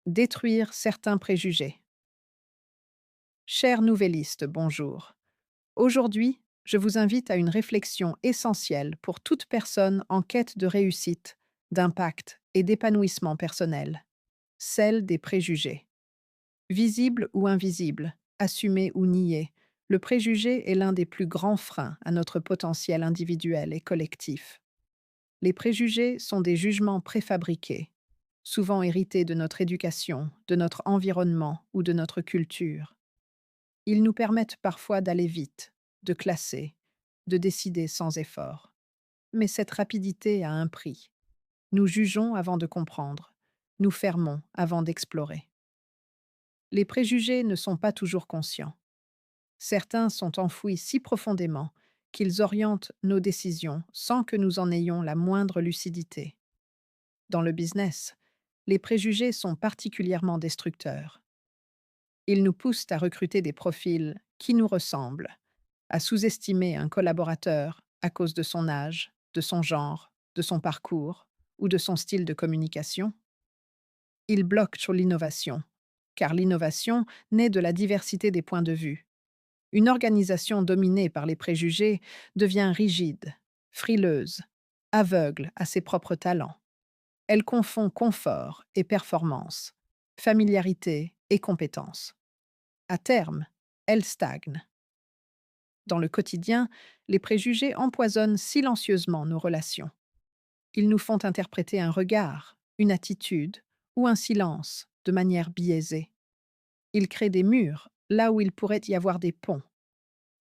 Détruire certains préjugés. Cher nouvelliste, bonjour. Aujourd'hui, je vous invite à une réflexion essentielle pour toute personne en quête de réussite, d'impact et d'épanouissement personnel, celle des préjugés. Visible ou invisible, assumé ou nié, le préjugé est l'un des plus grands freins à notre potentiel individuel et collectif. Les préjugés sont des jugements préfabriqués, souvent hérités de notre éducation, de notre environnement ou de notre culture. Ils nous permettent parfois d'aller vite, de classer, de décider sans effort. Mais cette rapidité a un prix. Nous jugeons avant de comprendre. Nous fermons avant d'explorer. Les préjugés ne sont pas toujours conscients. Certains sont enfouis si profondément qu'ils orientent nos décisions sans que nous en ayons la moindre lucidité. Dans le business, les préjugés sont particulièrement destructeurs. Ils nous poussent à recruter des profils qui nous ressemblent, à sous-estimer un collaborateur à cause de son âge, de son genre, de son parcours ou de son style de communication. Ils bloquent sur l'innovation, car l'innovation naît de la diversité des points de vue. Une organisation dominée par les préjugés devient rigide, frileuse, aveugle à ses propres talents. Elle confond confort et performance, familiarité et compétence. À terme, elle stagne. Dans le quotidien, les préjugés empoisonnent silencieusement nos relations. Ils nous font interpréter un regard, une attitude ou un silence de manière biaisée. Ils créent des murs là où il pourrait y avoir des ponts.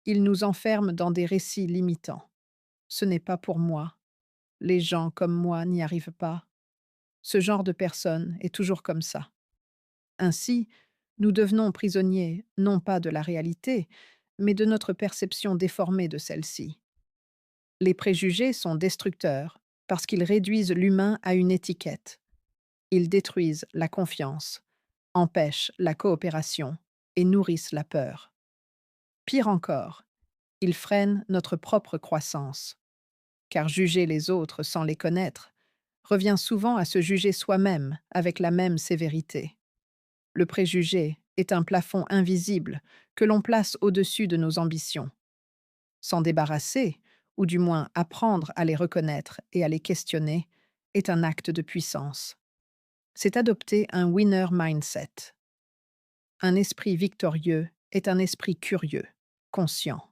Ils nous enferment dans des récits limitants. Ce n'est pas pour moi. Les gens comme moi n'y arrivent pas. Ce genre de personne est toujours comme ça. Ainsi, nous devenons prisonniers non pas de la réalité, mais de notre perception déformée de celle-ci. Les préjugés sont destructeurs parce qu'ils réduisent l'humain à une étiquette. Ils détruisent la confiance, empêchent la coopération et nourrissent la peur. Pire encore, ils freinent notre propre croissance, car juger les autres sans les connaître revient souvent à se juger soi-même avec la même sévérité. Le préjugé est un plafond invisible que l'on place au-dessus de nos ambitions. S'en débarrasser, ou du moins apprendre à les reconnaître et à les questionner, est un acte de puissance. C'est adopter un winner mindset. Un esprit victorieux est un esprit curieux, conscient,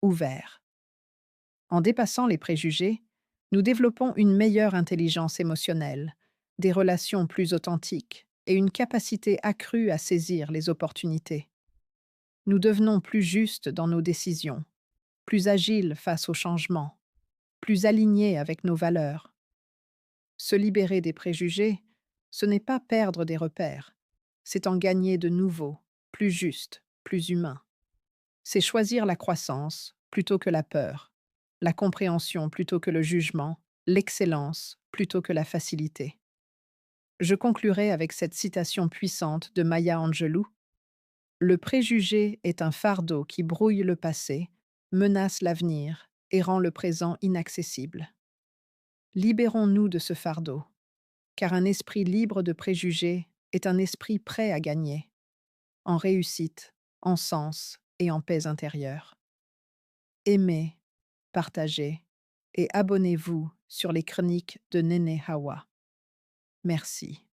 ouvert. En dépassant les préjugés, nous développons une meilleure intelligence émotionnelle, des relations plus authentiques et une capacité accrue à saisir les opportunités. Nous devenons plus justes dans nos décisions, plus agiles face aux changements, plus alignés avec nos valeurs. Se libérer des préjugés, ce n'est pas perdre des repères, c'est en gagner de nouveaux, plus justes, plus humains. C'est choisir la croissance plutôt que la peur, la compréhension plutôt que le jugement, l'excellence plutôt que la facilité. Je conclurai avec cette citation puissante de Maya Angelou. Le préjugé est un fardeau qui brouille le passé, menace l'avenir et rend le présent inaccessible. Libérons-nous de ce fardeau, car un esprit libre de préjugés est un esprit prêt à gagner, en réussite, en sens et en paix intérieure. Aimez, partagez et abonnez-vous sur les chroniques de Néné Hawa. Merci.